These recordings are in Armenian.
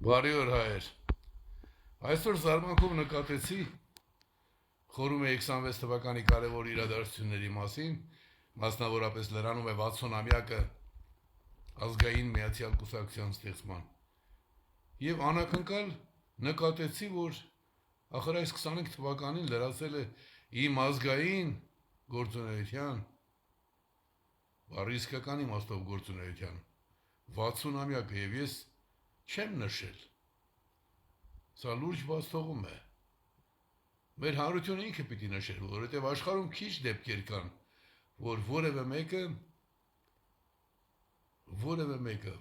Բարի օր հայեր։ Այսօր զարմանքով նկատեցի խորում է 26 թվականի կարևոր իրադարձությունների մասին, մասնավորապես լրանում է 60-ամյակը ազգային միացյալ կուսակցության ստեղծման։ Եվ անակնկալ նկատեցի, որ ախր այս 25 թվականին լրացել է իմ ազգային գործունեության, բառի իսկական իմաստով գործունեության 60-ամյակը, եւ ես չեմ նշել։ Սա լուրջ բաց թողում է։ Մեր հանրությունը ինքը պիտի նշել, որովհետև աշխարհում քիչ դեպքեր կան, որ որևէ մեկը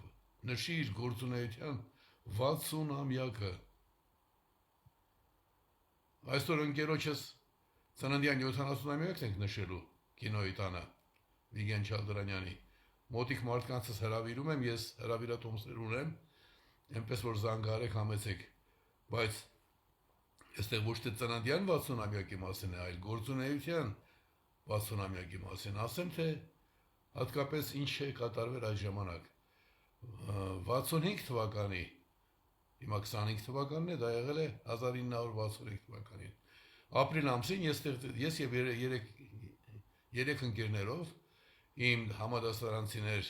նշի իր գործունեության 60-ամյակը։ Այսօր ընկերոջս ծննդյան 70-ամյակն ենք նշելու կինոյի տանը Վիգեն Չալդրանյանի։ Մոտիկ մարդկանցս հրավիրում եմ, ես հրավիրատոմսեր ունեմ, այնպես որ զանգարեք, համեցեք, բայց այստեղ ոչ թե ծննդյան 60-ամյակի մասին է, այլ գործունեության 60-ամյակի մասին, ասեմ, թե հատկապես ինչ է կատարվել այդ ժամանակ։ 65 թվականի, հիմա 25 թվականն է, դա եղել է 1965 թվականին։ Ապրիլ ամսին ես եւ երեք ընկերներով, իմ համադասարանցիներ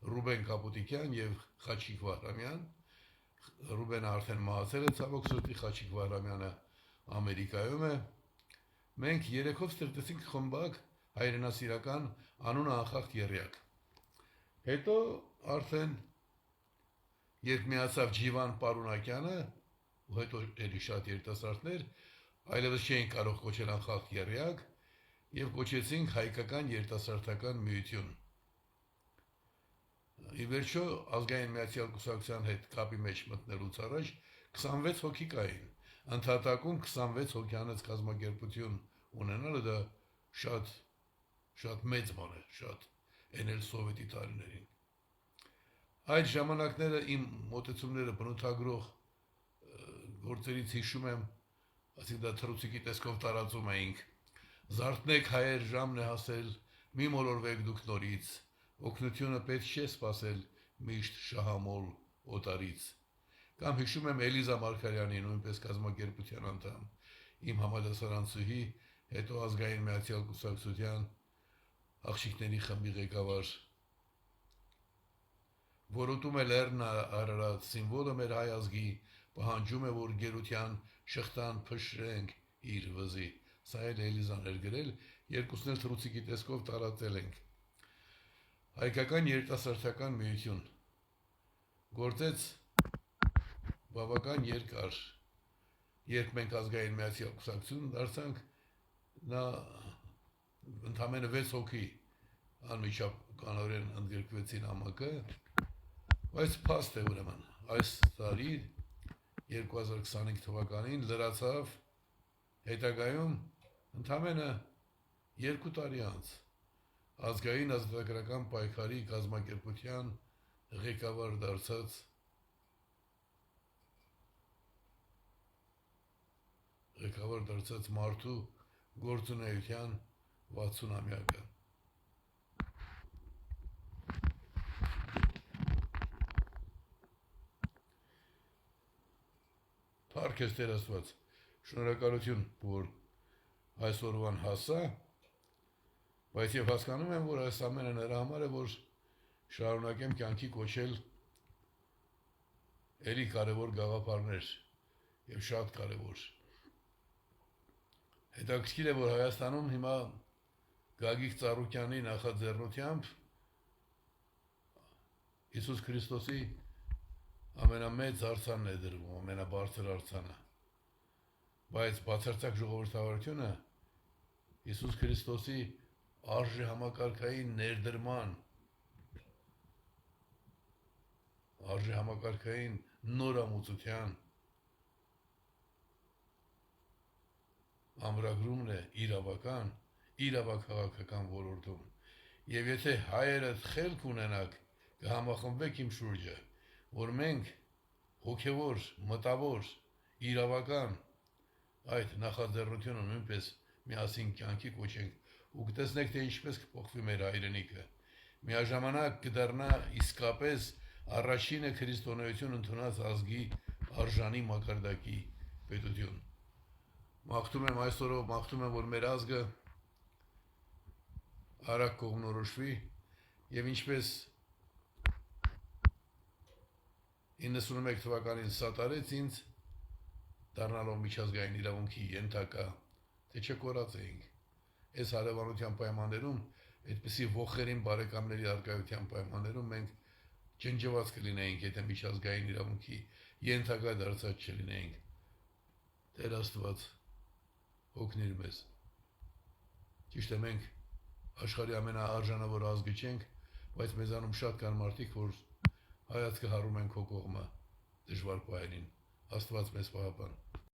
Ռուբեն Կապուտիկյան եւ Խաչիկ Վահրամյան, Ռուբենը արդեն մահացել է, ցավոք սրտի, Խաչիկ Վահրամյանը Ամերիկայում է, մենք երեքով ստեղծեցինք խմբակ հայրենասիրական անունը անխախտ եռյակ։ Հետո արդեն երբ միացավ Ջիվան Պարունակյանը, ու հետո էլի շատ երիտասարդներ, այլևս չէին կարող կոչել անխախտ եռյակ եւ կոչեցինք Հայկական երիտասարդական միություն։ Ի վերջո ազգային միացյալ կուսակցության հետ կապի մեջ մտնելուց առաջ 26 հոգի կային, ընդհատակում 26 հոգյանից կազմակերպություն ունենալը դա շատ մեծ բան է, շատ էն էլ սովետի տարիներին։ Այդ ժամանակները իմ մոտեցումները բնութագրող գործերից հիշում եմ, ասիկ դա թռուցիկի տեսքով տարածում էինք, զարթնեք հայեր, ժամն է հասել, մի մոլորվեք դուք նորից, օգնությունը պետք չէ սպասել միշտ շահամոլ օտարից։ Կամ հիշում եմ Էլիզա Մարգարյանի, նույնպես կազմակերպության անդամ, իմ համադասարանցուհի, հետո ազգային միացյալ կուսակցության աղջիկների խմբի ղեկավար, որոտում է Լեռն Արարատ, սիմվոլը մեր հայ ազգի, պահանջում է, որ գերության շղթան փշրենք իր վզի։ Սա էլ Էլիզան էր գրել, երկուսն էլ թռուցիկի տեսքով տարածել ենք։ Հայկական երիտասարդական միություն գործեց բավական երկար, երբ մենք ազգային միացյալ կուսակցություն դարձանք, նա ընդամենը 6 հոգի անմիջապես կանորեն ընդգրկվեցին ԱՄԿ, բայց փաստ է ուրեմն, այս տարի 2025 թվականին լրացավ հետագայում ընդամենը 2 տարի անց ազգային ազատագրական պայքարի կազմակերպության ղեկավար դարձած մարդու գործունեության 60-ամյակը։ Փառք ես Տեր Աստված, շնորհակալություն, որ այսօրվան հասա, բայց եւ հասկանում եմ, որ այս ամենը նրա համար է, որ շարունակեմ կյանքի կոչել էլի կարևոր գաղափարներ եւ շատ կարևոր։ Հետաքրքիր է, որ Հայաստանում հիմա Գագիկ Ծառուկյանի նախաձեռնությամբ Հիսուս Քրիստոսի ամենամեծ արձանն է դրվում, ամենաբարձր արձանը, բայց բացարձակ ժողովրդավարությունը Հիսուս Քրիստոսի արժեհամակարգային ներդրման, արժեհամակարգային նորամուծության ամրագրումն է իրավաքաղաքական ոլորտում։ Եվ եթե հայերը խելք ունենակ, կհամախմբեք իմ շուրջը, որ մենք հոգևոր, մտավոր, իրավական այդ նախաձեռնությունը նույնպես միասին կյանքի կոչենք ու կտեսնեք, թե ինչպես կփոխվի մեր հայրենիքը։ Միաժամանակ կդառնա իսկապես Առաջինը քրիստոնեություն ընդունած ազգի արժանի մակարդակի պետություն։ Մաղթում եմ այսօրով, մաղթում եմ, որ մեր ազգը արագ կողմնորոշվի եւ ինչպես 91 թվականին սատարեց ինձ դառնալով միջազգային իրավունքի ենթակա, թե չկորած էինք։ Այս հարևանության պայմաններում, այդպիսի ողերին բարեկամների արկայության պայմաններում մենք ջնջված կլինեինք, եթե միջազգային իրավունքի ենթակա դարձած չլինեինք։ Տեր Աստված օգնիր մեզ։ Ճիշտ է, մենք աշխարհի ամենաարժանավոր ազգը չենք, բայց մեզանում շատ կան մարդիկ, որ հայացքը հառում են քո կողմը դժվար պահերին։ Աստված մեզ պահապան։